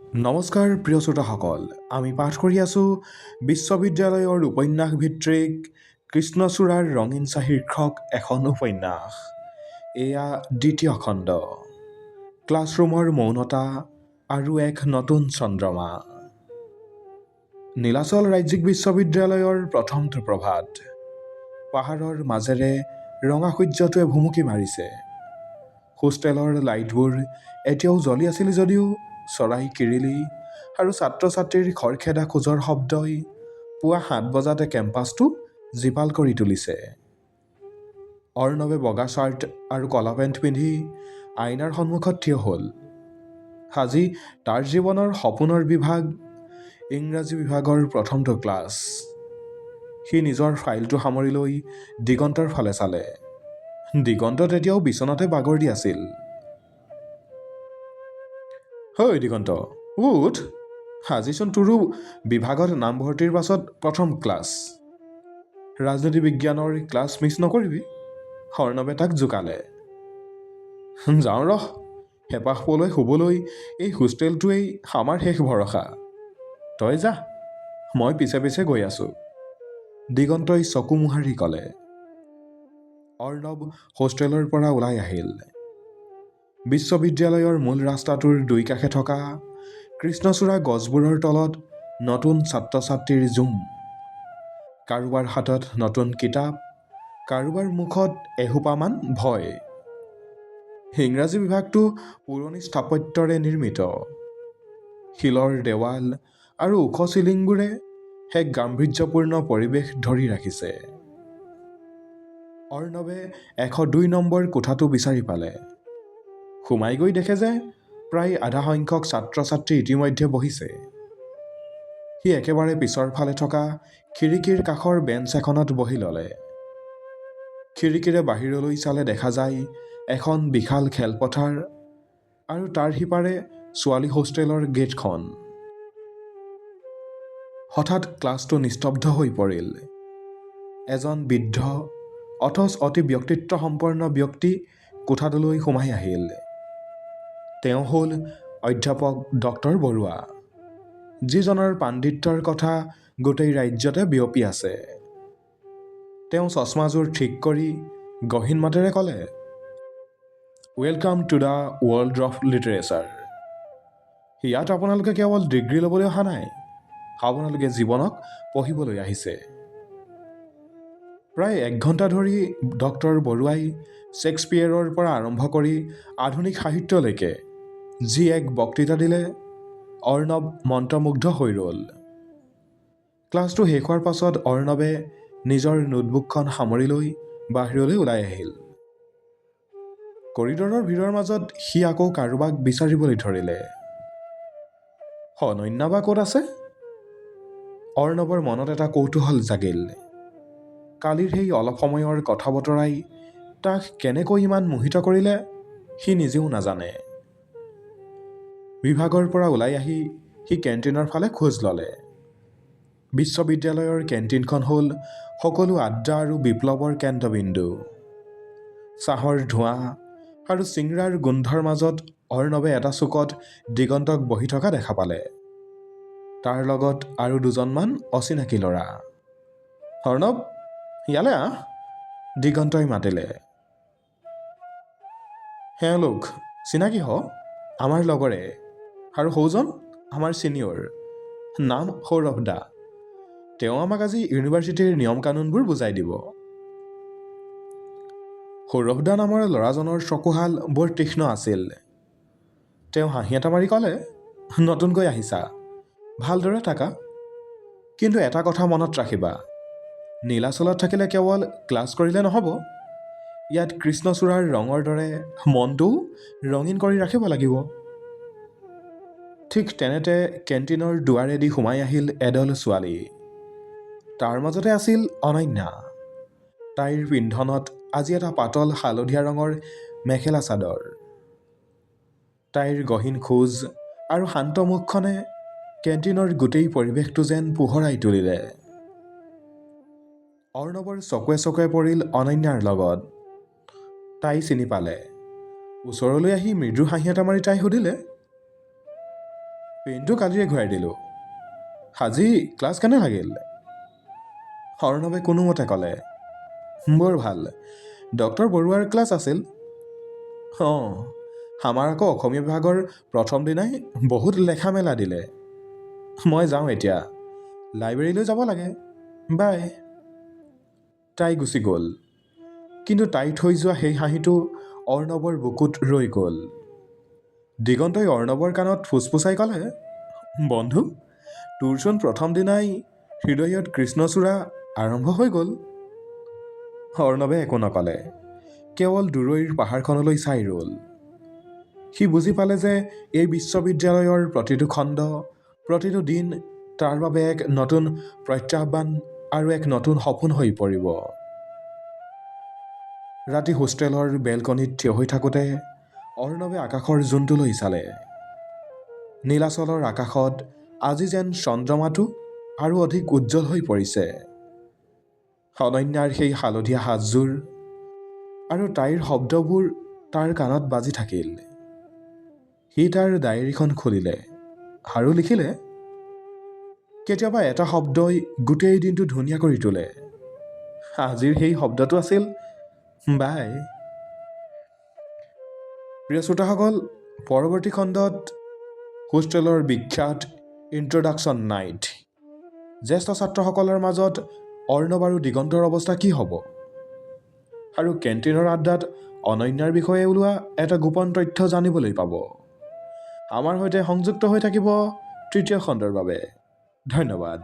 নমস্কাৰ প্ৰিয় শ্ৰোতাসকল, আমি পাঠ কৰি আছোঁ বিশ্ববিদ্যালয়ৰ উপন্যাস ভিত্তিক কৃষ্ণচূড়াৰ ৰঙীন চাহ শীৰ্ষক এখন উপন্যাস। এয়া দ্বিতীয় খণ্ড, ক্লাছৰুমৰ মৌনতা আৰু এক নতুন চন্দ্ৰমা। নীলাচল ৰাজ্যিক বিশ্ববিদ্যালয়ৰ প্ৰথমটো প্ৰভাত। পাহাৰৰ মাজেৰে ৰঙা সূৰ্যটোৱে ভুমুকি মাৰিছে। হোষ্টেলৰ লাইটবোৰ এতিয়াও জ্বলি আছিল যদিও চৰাই কিৰিলি আৰু ছাত্ৰ ছাত্ৰীৰ খৰখেদা খোজৰ শব্দই পুৱা ৭ বজাতে কেম্পাছটো জীপাল কৰি তুলিছে। অৰ্ণৱে বগা চাৰ্ট আৰু কলা পেণ্ট পিন্ধি আইনাৰ সন্মুখত থিয় হ'ল। আজি তাৰ জীৱনৰ সপোনৰ বিভাগ, ইংৰাজী বিভাগৰ প্ৰথমটো ক্লাছ। সি নিজৰ ফাইলটো সামৰি লৈ দিগন্তৰ ফালে চালে। দিগন্ত তেতিয়াও বিচনাতে বাগৰ দি আছিল। হয় দিগন্ত, উঠ, আজিচোন তোৰো বিভাগত নামভৰ্তিৰ পাছত প্ৰথম ক্লাছ। ৰাজনীতি বিজ্ঞানৰ ক্লাছ মিছ নকৰিবি, অৰ্ণৱে তাক জোকালে। যাওঁ ৰহ, হেঁপাহ পলুৱাই শুবলৈ এই হোষ্টেলটোৱেই আমাৰ শেষ ভৰসা। তই যা, মই পিছে পিছে গৈ আছোঁ, দিগন্তই চকু মোহাৰি ক'লে। অৰ্ণৱ হোষ্টেলৰ পৰা ওলাই আহিল। বিশ্ববিদ্যালয়ৰ মূল ৰাস্তাটোৰ দুই কাষে থকা কৃষ্ণচূড়া গছবোৰৰ তলত নতুন ছাত্ৰ ছাত্ৰীৰ জুম। কাৰোবাৰ হাতত নতুন কিতাপ, কাৰোবাৰ মুখত এসোপামান ভয়। ইংৰাজী বিভাগটো পুৰণি স্থাপত্যৰে নিৰ্মিত। শিলৰ দেৱাল আৰু ওখ চিলিংবোৰে এক গাম্ভীৰ্যপূৰ্ণ পৰিৱেশ ধৰি ৰাখিছে। অৰ্ণৱে ১০২ নম্বৰ কোঠাটো বিচাৰি পালে। সোমাই গৈ দেখে যে প্ৰায় আধা সংখ্যক ছাত্ৰ ছাত্ৰী ইতিমধ্যে বহিছে। সি একেবাৰে পিছৰ ফালে থকা খিৰিকীৰ কাষৰ বেঞ্চ এখনত বহি ল'লে। খিৰিকীৰে বাহিৰলৈ চালে দেখা যায় এখন বিশাল খেলপথাৰ আৰু তাৰ সিপাৰে ছোৱালী হোষ্টেলৰ গেটখন। হঠাৎ ক্লাছটো নিস্তব্ধ হৈ পৰিল। এজন বৃদ্ধ অথচ অতি ব্যক্তিত্বসম্পন্ন ব্যক্তি কোঠাটোলৈ সোমাই আহিল। তেওঁ হ'ল অধ্যাপক ডক্টৰ বৰুৱা, যিজনৰ পাণ্ডিত্যৰ কথা গোটেই ৰাজ্যতে বিয়পি আছে। তেওঁ চশমাযোৰ ঠিক কৰি গহীন মাতেৰে ক'লে, welcome to the world of literature. ইয়াত আপোনালোকে কেৱল ডিগ্ৰী ল'বলৈ অহা নাই, আপোনালোকে জীৱনক পঢ়িবলৈ আহিছে। প্ৰায় ১ ঘণ্টা ধৰি ডক্টৰ বৰুৱাই শ্বেক্সপিয়েৰৰ পৰা আৰম্ভ কৰি আধুনিক সাহিত্যলৈকে যি এক বক্তৃতা দিলে, অৰ্ণৱ মন্ত্ৰমুগ্ধ হৈ ৰ'ল। ক্লাছটো শেষ হোৱাৰ পাছত অৰ্ণৱে নিজৰ নোটবুকখন সামৰি লৈ বাহিৰলৈ ওলাই আহিল। কৰিডৰৰ ভিৰৰ মাজত সি আকৌ কাৰোবাক বিচাৰিবলৈ ধৰিলে। অনন্যা বা ক'ত আছে? অৰ্ণৱৰ মনত এটা কৌতূহল জাগিল। কালিৰ সেই অলপ সময়ৰ কথা বতৰাই তাক কেনেকৈ ইমান মোহিত কৰিলে সি নিজেও নাজানে। বিভাগৰ পৰা ওলাই আহি সি কেণ্টিনৰ ফালে খোজ ল'লে। বিশ্ববিদ্যালয়ৰ কেণ্টিনখন হ'ল সকলো আড্ডা আৰু বিপ্লৱৰ কেন্দ্ৰবিন্দু। চাহৰ ধোঁৱা আৰু চিংৰাৰ গোন্ধৰ মাজত অৰ্ণৱে এটা চুকত দিগন্তক বহি থকা দেখা পালে। তাৰ লগত আৰু দুজনমান অচিনাকি ল'ৰা। অৰ্ণৱ, ইয়ালে আহ, দিগন্তই মাতিলে। এওঁলোক চিনাকি হ, আমাৰ লগৰে, আৰু সৌজন আমাৰ ছিনিয়ৰ, নাম সৌৰভ দা। তেওঁ আমাক আজি ইউনিভাৰ্চিটিৰ নিয়ম কানুনবোৰ বুজাই দিব। সৌৰভ দা নামৰ ল'ৰাজনৰ চকুহাল বৰ তীক্ষ্ণ আছিল। তেওঁ হাঁহি এটা মাৰি ক'লে, নতুনকৈ আহিছা, ভালদৰে থাকা, কিন্তু এটা কথা মনত ৰাখিবা, নীলাচলত থাকিলে কেৱল ক্লাছ কৰিলে নহ'ব, ইয়াত কৃষ্ণচূড়াৰ ৰঙৰ দৰে মনটোও ৰঙীন কৰি ৰাখিব লাগিব। ঠিক তেনেতে কেণ্টিনৰ দুৱাৰেদি সোমাই আহিল এদল ছোৱালী। তাৰ মাজতে আছিল অনন্যা। তাইৰ পিন্ধনত আজি এটা পাতল হালধীয়া ৰঙৰ মেখেলা চাদৰ। তাইৰ গহীন খোজ আৰু শান্ত মুখখনে কেণ্টিনৰ গোটেই পৰিৱেশটো যেন পোহৰাই তুলিলে। অৰ্ণৱৰ চকুৱে চকুৱে পৰিল অনন্যাৰ লগত। তাই চিনি পালে। ওচৰলৈ আহি মৃদু হাঁহি এটা মাৰি তাই সুধিলে, পেনটো কালিয়ে ঘূৰাই দিলোঁ। আজি ক্লাছ কেনে লাগিল? অৰ্ণৱে কোনোমতে ক'লে, বৰ ভাল, ডক্টৰ বৰুৱাৰ ক্লাছ আছিল। অঁ, আমাৰ আকৌ অসমীয়া বিভাগৰ প্ৰথম দিনাই বহুত লেখা মেলা দিলে। মই যাওঁ এতিয়া, লাইব্ৰেৰীলৈ যাব লাগে, বাই। তাই গুচি গ'ল, কিন্তু তাই থৈ যোৱা সেই হাঁহিটো অৰ্ণৱৰ বুকুত ৰৈ গ'ল। দিগন্তই অৰ্ণৱৰ কাণত ফুচফুচাই ক'লে, বন্ধু, তোৰচোন প্ৰথম দিনাই হৃদয়ত কৃষ্ণচূড়া আৰম্ভ হৈ গ'ল। অৰ্ণৱে একো নক'লে, কেৱল দূৰৈৰ পাহাৰখনলৈ চাই ৰ'ল। সি বুজি পালে যে এই বিশ্ববিদ্যালয়ৰ প্ৰতিটো খণ্ড, প্ৰতিটো দিন তাৰ বাবে এক নতুন প্ৰত্যাহ্বান আৰু এক নতুন সপোন হৈ পৰিব। ৰাতি হোষ্টেলৰ বেলকনিত থিয় হৈ থাকোঁতে অৰ্ণৱে আকাশৰ জোনটোলৈ চালে। নীলাচলৰ আকাশত আজি যেন চন্দ্ৰমাটো আৰু অধিক উজ্জ্বল হৈ পৰিছে। অনন্যাৰ সেই হালধীয়া সাজযোৰ আৰু তাইৰ শব্দবোৰ তাৰ কাণত বাজি থাকিল। সি তাৰ ডায়েৰীখন খুলিলে আৰু লিখিলে, কেতিয়াবা এটা শব্দই গোটেই দিনটো ধুনীয়া কৰি তোলে। আজিৰ সেই শব্দটো আছিল বাই। প্ৰিয় শ্ৰোতাসকল, পৰৱৰ্তী খণ্ডত হোষ্টেলৰ বিখ্যাত ইন্ট্ৰডাকশ্যন নাইট, জ্যেষ্ঠ ছাত্ৰসকলৰ মাজত অৰ্ণৱ আৰু দিগন্তৰ অৱস্থা কি হ'ব, আৰু কেণ্টিনৰ আড্ডাত অনন্যাৰ বিষয়ে ওলোৱা এটা গোপন তথ্য জানিবলৈ পাব। আমাৰ সৈতে সংযুক্ত হৈ থাকিব তৃতীয় খণ্ডৰ বাবে। ধন্যবাদ।